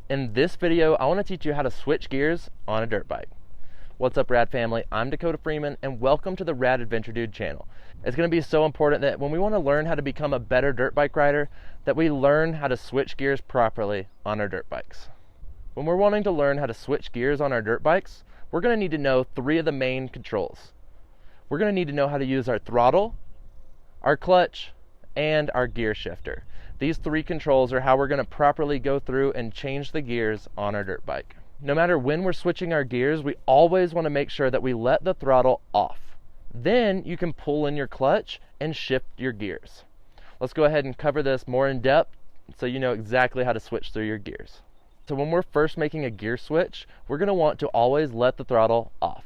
In this video, I want to teach you how to switch gears on a dirt bike. What's up, Rad family? I'm Dakota Freeman, and welcome to the Rad Adventure Dude channel. It's going to be so important that when we want to learn how to become a better dirt bike rider, that we learn how to switch gears properly on our dirt bikes. When we're wanting to learn how to switch gears on our dirt bikes, we're going to need to know three of the main controls. We're going to need to know how to use our throttle, our clutch, and our gear shifter. These three controls are how we're going to properly go through and change the gears on our dirt bike. No matter when we're switching our gears, we always want to make sure that we let the throttle off. Then you can pull in your clutch and shift your gears. Let's go ahead and cover this more in depth so you know exactly how to switch through your gears. So when we're first making a gear switch, we're going to want to always let the throttle off.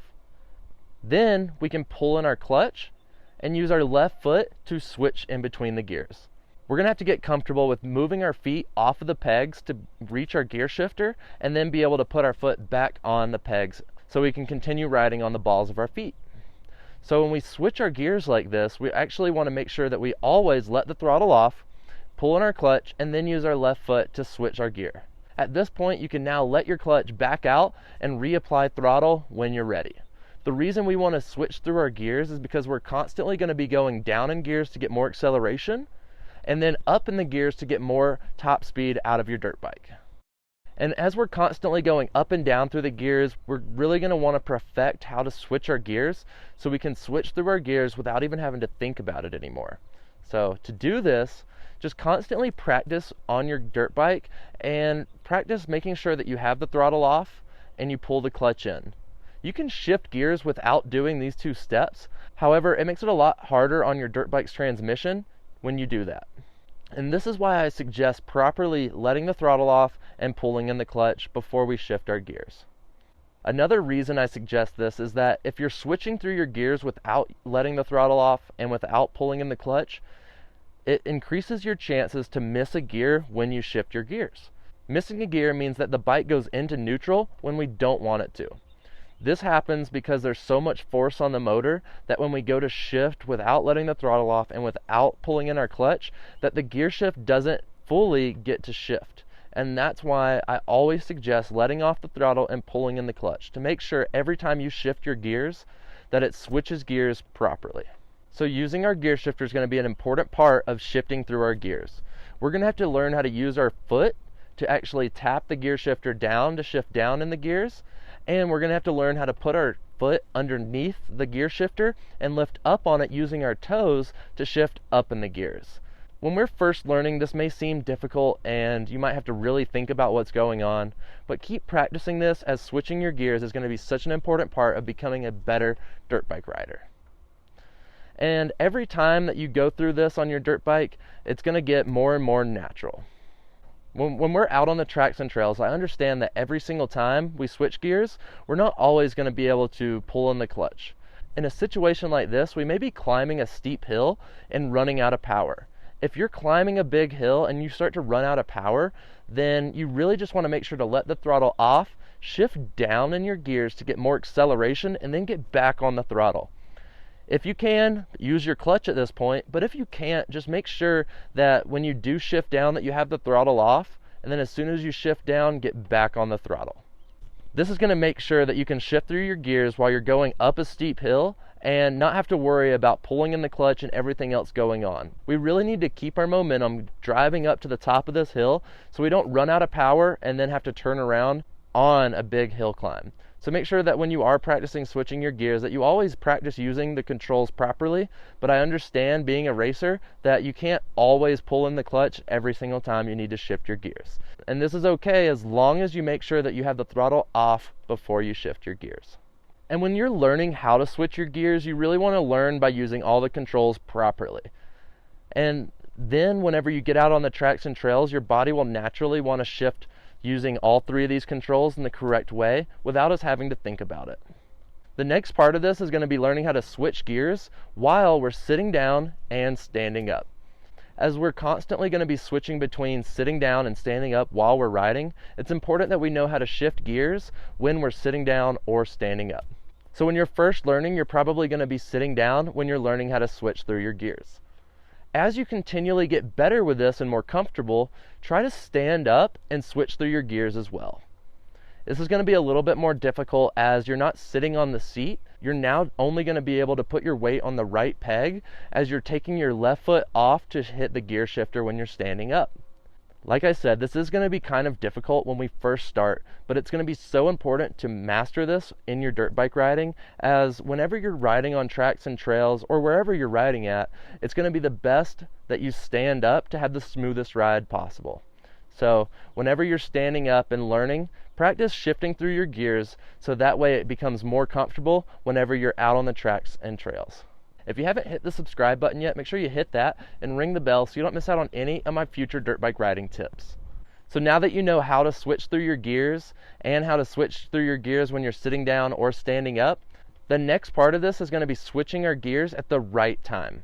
Then we can pull in our clutch and use our left foot to switch in between the gears. We're going to have to get comfortable with moving our feet off of the pegs to reach our gear shifter and then be able to put our foot back on the pegs so we can continue riding on the balls of our feet. So when we switch our gears like this, we actually want to make sure that we always let the throttle off, pull in our clutch, and then use our left foot to switch our gear. At this point, you can now let your clutch back out and reapply throttle when you're ready. The reason we want to switch through our gears is because we're constantly going to be going down in gears to get more acceleration, and then up in the gears to get more top speed out of your dirt bike. And as we're constantly going up and down through the gears, we're really going to want to perfect how to switch our gears so we can switch through our gears without even having to think about it anymore. So to do this, just constantly practice on your dirt bike and practice making sure that you have the throttle off and you pull the clutch in. You can shift gears without doing these two steps. However, it makes it a lot harder on your dirt bike's transmission when you do that. And this is why I suggest properly letting the throttle off and pulling in the clutch before we shift our gears. Another reason I suggest this is that if you're switching through your gears without letting the throttle off and without pulling in the clutch, it increases your chances to miss a gear when you shift your gears. Missing a gear means that the bike goes into neutral when we don't want it to. This happens because there's so much force on the motor that when we go to shift without letting the throttle off and without pulling in our clutch, that the gear shift doesn't fully get to shift. And that's why I always suggest letting off the throttle and pulling in the clutch to make sure every time you shift your gears that it switches gears properly. So using our gear shifter is going to be an important part of shifting through our gears. We're going to have to learn how to use our foot to actually tap the gear shifter down to shift down in the gears. And we're going to have to learn how to put our foot underneath the gear shifter and lift up on it using our toes to shift up in the gears. When we're first learning, this may seem difficult and you might have to really think about what's going on, but keep practicing this as switching your gears is going to be such an important part of becoming a better dirt bike rider. And every time that you go through this on your dirt bike, it's going to get more and more natural. When we're out on the tracks and trails, I understand that every single time we switch gears, we're not always going to be able to pull in the clutch. In a situation like this, we may be climbing a steep hill and running out of power. If you're climbing a big hill and you start to run out of power, then you really just want to make sure to let the throttle off, shift down in your gears to get more acceleration, and then get back on the throttle. If you can, use your clutch at this point, but if you can't, just make sure that when you do shift down that you have the throttle off, and then as soon as you shift down, get back on the throttle. This is going to make sure that you can shift through your gears while you're going up a steep hill and not have to worry about pulling in the clutch and everything else going on. We really need to keep our momentum driving up to the top of this hill so we don't run out of power and then have to turn around on a big hill climb. So make sure that when you are practicing switching your gears that you always practice using the controls properly, but I understand being a racer that you can't always pull in the clutch every single time you need to shift your gears. And this is okay as long as you make sure that you have the throttle off before you shift your gears. And when you're learning how to switch your gears, you really want to learn by using all the controls properly. And then whenever you get out on the tracks and trails, your body will naturally want to shift using all three of these controls in the correct way without us having to think about it. The next part of this is going to be learning how to switch gears while we're sitting down and standing up. As we're constantly going to be switching between sitting down and standing up while we're riding, it's important that we know how to shift gears when we're sitting down or standing up. So when you're first learning, you're probably going to be sitting down when you're learning how to switch through your gears. As you continually get better with this and more comfortable, try to stand up and switch through your gears as well. This is going to be a little bit more difficult as you're not sitting on the seat. You're now only going to be able to put your weight on the right peg as you're taking your left foot off to hit the gear shifter when you're standing up. Like I said, this is going to be kind of difficult when we first start, but it's going to be so important to master this in your dirt bike riding, as whenever you're riding on tracks and trails or wherever you're riding at, it's going to be the best that you stand up to have the smoothest ride possible. So whenever you're standing up and learning, practice shifting through your gears so that way it becomes more comfortable whenever you're out on the tracks and trails. If you haven't hit the subscribe button yet, make sure you hit that and ring the bell so you don't miss out on any of my future dirt bike riding tips. So now that you know how to switch through your gears and how to switch through your gears when you're sitting down or standing up, the next part of this is going to be switching our gears at the right time.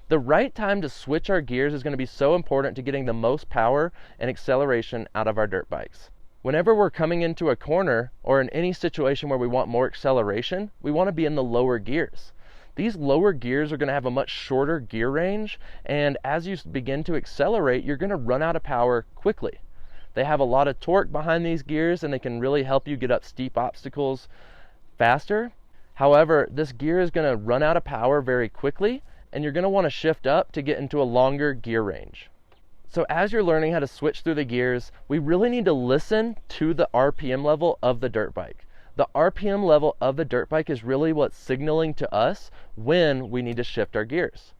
The right time to switch our gears is going to be so important to getting the most power and acceleration out of our dirt bikes. Whenever we're coming into a corner or in any situation where we want more acceleration, we want to be in the lower gears. These lower gears are going to have a much shorter gear range, and as you begin to accelerate, you're going to run out of power quickly. They have a lot of torque behind these gears, and they can really help you get up steep obstacles faster. However, this gear is going to run out of power very quickly, and you're going to want to shift up to get into a longer gear range. So as you're learning how to switch through the gears, we really need to listen to the RPM level of the dirt bike. The RPM level of the dirt bike is really what's signaling to us when we need to shift our gears.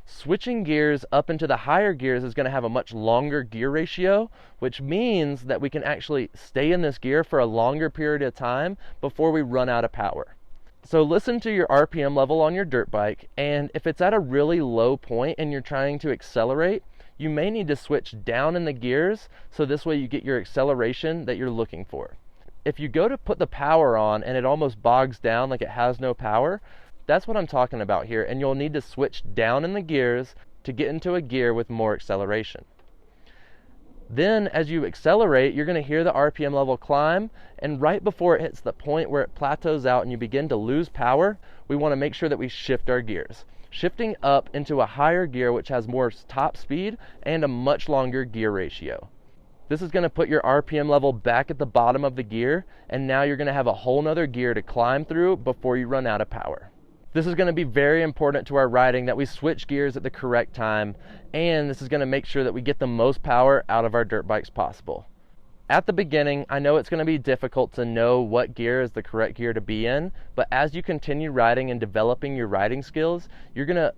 Switching gears up into the higher gears is going to have a much longer gear ratio, which means that we can actually stay in this gear for a longer period of time before we run out of power. So listen to your RPM level on your dirt bike, and if it's at a really low point and you're trying to accelerate, you may need to switch down in the gears so this way you get your acceleration that you're looking for. If you go to put the power on and it almost bogs down like it has no power, that's what I'm talking about here, and you'll need to switch down in the gears to get into a gear with more acceleration. Then as you accelerate, you're going to hear the RPM level climb, and right before it hits the point where it plateaus out and you begin to lose power, we want to make sure that we shift our gears. Shifting up into a higher gear which has more top speed and a much longer gear ratio. This is going to put your RPM level back at the bottom of the gear, and now you're going to have a whole nother gear to climb through before you run out of power. This is going to be very important to our riding that we switch gears at the correct time, and this is going to make sure that we get the most power out of our dirt bikes possible. At the beginning, I know it's going to be difficult to know what gear is the correct gear to be in, but as you continue riding and developing your riding skills, you're going to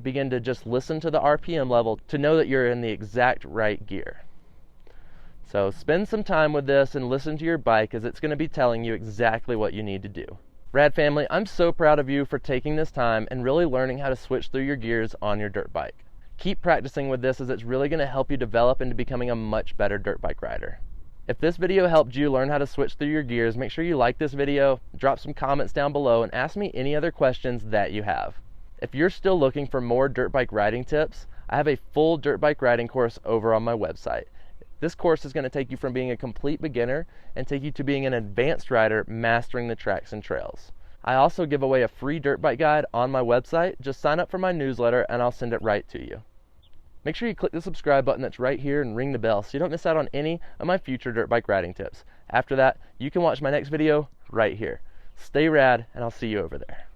begin to just listen to the RPM level to know that you're in the exact right gear. So spend some time with this and listen to your bike, as it's going to be telling you exactly what you need to do. Rad family, I'm so proud of you for taking this time and really learning how to switch through your gears on your dirt bike. Keep practicing with this, as it's really going to help you develop into becoming a much better dirt bike rider. If this video helped you learn how to switch through your gears, make sure you like this video, drop some comments down below, and ask me any other questions that you have. If you're still looking for more dirt bike riding tips, I have a full dirt bike riding course over on my website. This course is going to take you from being a complete beginner and take you to being an advanced rider mastering the tracks and trails. I also give away a free dirt bike guide on my website. Just sign up for my newsletter and I'll send it right to you. Make sure you click the subscribe button that's right here and ring the bell so you don't miss out on any of my future dirt bike riding tips. After that, you can watch my next video right here. Stay rad, and I'll see you over there.